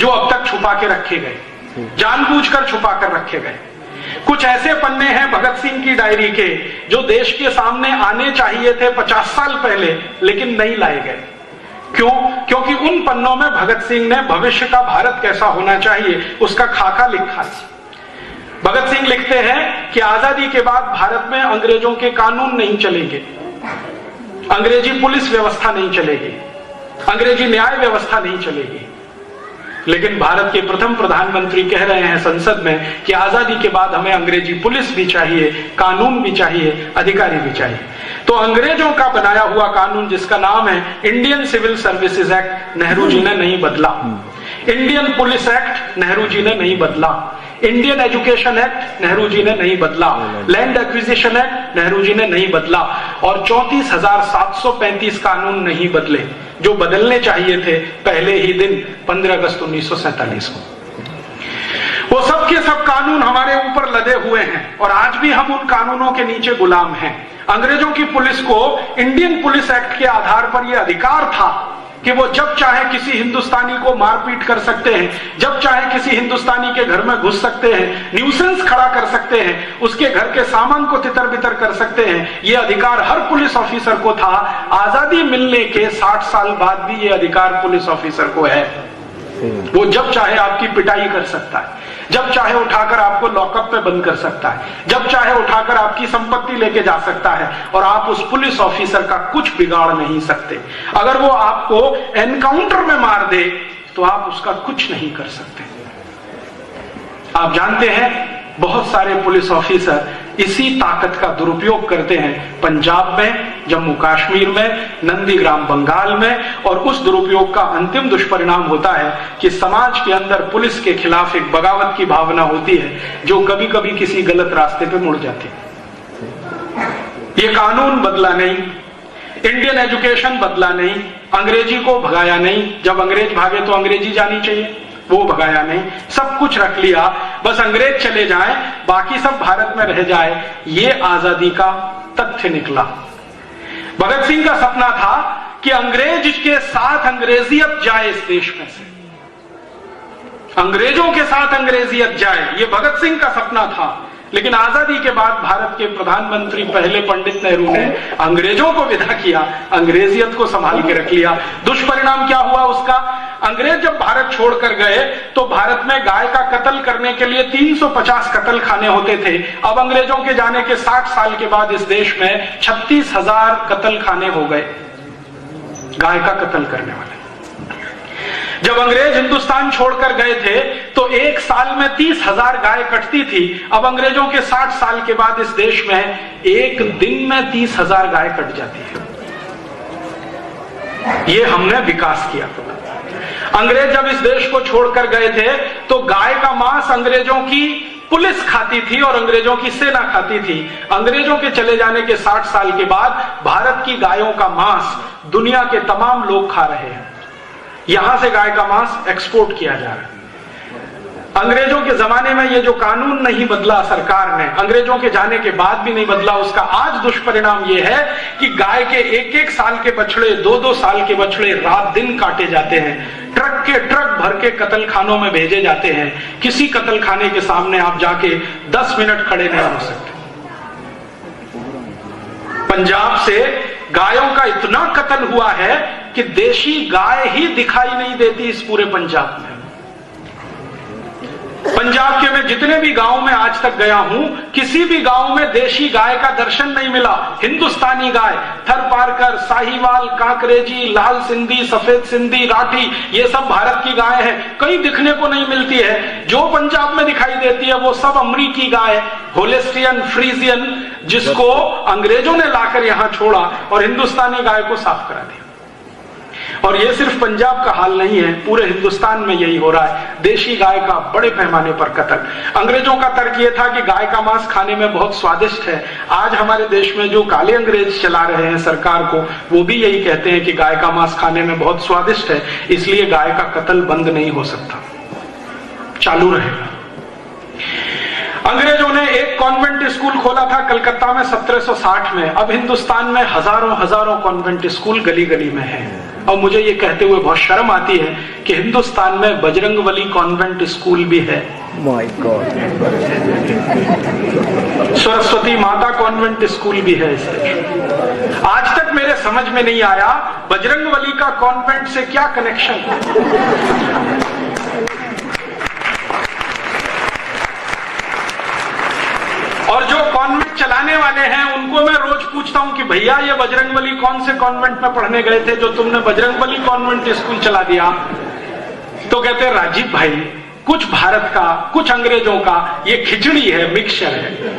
जो अब तक छुपा के रखे गए, जानबूझकर छुपा कर रखे गए। कुछ ऐसे पन्ने हैं भगत सिंह की डायरी के जो देश के सामने आने चाहिए थे 50 साल पहले, लेकिन नहीं लाए गए। क्यों? क्योंकि उन पन्नों में भगत सिंह ने भविष्य का भारत कैसा होना चाहिए उसका खाका लिखा है। भगत सिंह लिखते हैं कि आजादी के बाद भारत में अंग्रेजों के कानून नहीं चलेंगे, अंग्रेजी पुलिस व्यवस्था नहीं चलेगी, अंग्रेजी न्याय व्यवस्था नहीं चलेगी। लेकिन भारत के प्रथम प्रधानमंत्री कह रहे हैं संसद में कि आजादी के बाद हमें अंग्रेजी पुलिस भी चाहिए, कानून भी चाहिए, अधिकारी भी चाहिए। तो अंग्रेजों का बनाया हुआ कानून जिसका नाम है Indian civil services act, Nehru ji ने नहीं बदला। Indian police act, Nehru ji ने नहीं बदला। Indian education act, Nehru ji ने नहीं बदला। Land acquisition act, Nehru ji ने नहीं बदला। और 34,735 कानून नहीं बदले जो बदलने चाहिए थे पहले ही दिन 15 अगस्त 1947 को। वो सब के सब कानून हमारे ऊपर लदे हुए हैं और आज भी हम उन कानूनों के नीचे गुलाम हैं। अंग्रेजों की पुलिस को इंडियन पुलिस एक्ट के आधार पर यह अधिकार था कि वो जब चाहे किसी हिंदुस्तानी को मारपीट कर सकते हैं, जब चाहे किसी हिंदुस्तानी के घर में घुस सकते हैं, न्यूसेंस खड़ा कर सकते हैं, उसके घर के सामान को तितर बितर कर सकते हैं। ये अधिकार हर पुलिस ऑफिसर को था। आजादी मिलने के 60 साल बाद भी ये अधिकार पुलिस ऑफिसर को है। वो जब चाहे आपकी पिटाई कर सकता है, जब चाहे उठाकर आपको लॉकअप पे बंद कर सकता है, जब चाहे उठाकर आपकी संपत्ति लेके जा सकता है और आप उस पुलिस ऑफिसर का कुछ बिगाड़ नहीं सकते। अगर वो आपको एनकाउंटर में मार दे तो आप उसका कुछ नहीं कर सकते। आप जानते हैं बहुत सारे पुलिस ऑफिसर इसी ताकत का दुरुपयोग करते हैं पंजाब में, जम्मू कश्मीर में, नंदीग्राम बंगाल में, और उस दुरुपयोग का अंतिम दुष्परिणाम होता है कि समाज के अंदर पुलिस के खिलाफ एक बगावत की भावना होती है जो कभी कभी किसी गलत रास्ते पे मुड़ जाती है। ये कानून बदला नहीं, इंडियन एजुकेशन बदला नहीं, अंग्रेजी को भगाया नहीं। जब अंग्रेज भागे तो अंग्रेजी जानी चाहिए, वो भगाया नहीं। सब कुछ रख लिया, बस अंग्रेज चले जाएं, बाकी सब भारत में रह जाए। ये आजादी का तथ्य निकला। भगत सिंह का सपना था कि अंग्रेज के साथ अंग्रेजियत जाए इस देश में से, अंग्रेजों के साथ अंग्रेजियत जाए, ये भगत सिंह का सपना था। लेकिन आजादी के बाद भारत के प्रधानमंत्री पहले पंडित नेहरू ने अंग्रेजों को विदा किया, अंग्रेजियत को संभाल के रख लिया। दुष्परिणाम क्या हुआ उसका? अंग्रेज जब भारत छोड़कर गए तो भारत में गाय का कत्ल करने के लिए 350 कत्ल खाने होते थे। अब अंग्रेजों के जाने के 60 साल के बाद इस देश में 36,000 कत्ल खाने हो गए गाय का कत्ल करने वाले। जब अंग्रेज हिंदुस्तान छोड़कर गए थे तो एक साल में 30,000 गाय कटती थी। अब अंग्रेजों के 60 साल के बाद इस देश में एक दिन में 30,000 गाय कट जाती है। ये हमने विकास किया। अंग्रेज जब इस देश को छोड़कर गए थे तो गाय का मांस अंग्रेजों की पुलिस खाती थी और अंग्रेजों की सेना खाती थी। अंग्रेजों के चले जाने के 60 साल के बाद भारत की गायों का मांस दुनिया के तमाम लोग खा रहे हैं। यहां से गाय का मांस एक्सपोर्ट किया जा रहा है। अंग्रेजों के जमाने में ये जो कानून नहीं बदला सरकार ने, अंग्रेजों के जाने के बाद भी नहीं बदला, उसका आज दुष्परिणाम ये है कि गाय के एक एक साल के बछड़े, 2-2 साल के बछड़े रात दिन काटे जाते हैं, ट्रक के ट्रक भर के कत्ल खानों में भेजे जाते हैं। किसी कत्ल खाने के सामने आप जाके 10 मिनट खड़े नहीं हो सकते। पंजाब से गायों का इतना कत्ल हुआ है कि देशी गाय ही दिखाई नहीं देती इस पूरे पंजाब में। पंजाब के मैं जितने भी गांव में आज तक गया हूं, किसी भी गांव में देशी गाय का दर्शन नहीं मिला। हिंदुस्तानी गाय, थरपारकर, साहिवाल, कांकरेजी, लाल सिंधी, सफेद सिंधी, राठी, ये सब भारत की गाय है, कहीं दिखने को नहीं मिलती है। जो पंजाब में दिखाई देती है वो सब अमरीकी गाय, होलेस्टियन, फ्रीजियन, जिसको अंग्रेजों ने लाकर यहां छोड़ा और हिंदुस्तानी गाय को साफ करा दिया। और ये सिर्फ पंजाब का हाल नहीं है, पूरे हिंदुस्तान में यही हो रहा है। देशी गाय का बड़े पैमाने पर कत्ल। अंग्रेजों का तर्क ये था कि गाय का मांस खाने में बहुत स्वादिष्ट है। आज हमारे देश में जो काले अंग्रेज चला रहे हैं सरकार को, वो भी यही कहते हैं कि गाय का मांस खाने में बहुत स्वादिष्ट है, इसलिए गाय का कत्ल बंद नहीं हो सकता, चालू रहेगा। अंग्रेजों ने एक कॉन्वेंट स्कूल खोला था कलकत्ता में 1760 में। अब हिंदुस्तान में हजारों हजारों कॉन्वेंट स्कूल गली गली में हैं। और मुझे ये कहते हुए बहुत शर्म आती है कि हिंदुस्तान में बजरंगबली कॉन्वेंट स्कूल भी है, माय गॉड, सरस्वती माता कॉन्वेंट स्कूल भी है इस देश में। आज तक मेरे समझ में नहीं आया बजरंगबली का कॉन्वेंट से क्या कनेक्शन है। और जो कॉन्वेंट चलाने वाले हैं उनको मैं रोज पूछता हूं कि भैया ये बजरंगबली कौन से कॉन्वेंट में पढ़ने गए थे जो तुमने बजरंगबली कॉन्वेंट स्कूल चला दिया? तो कहते राजीव भाई, कुछ भारत का कुछ अंग्रेजों का ये खिचड़ी है, मिक्सचर है।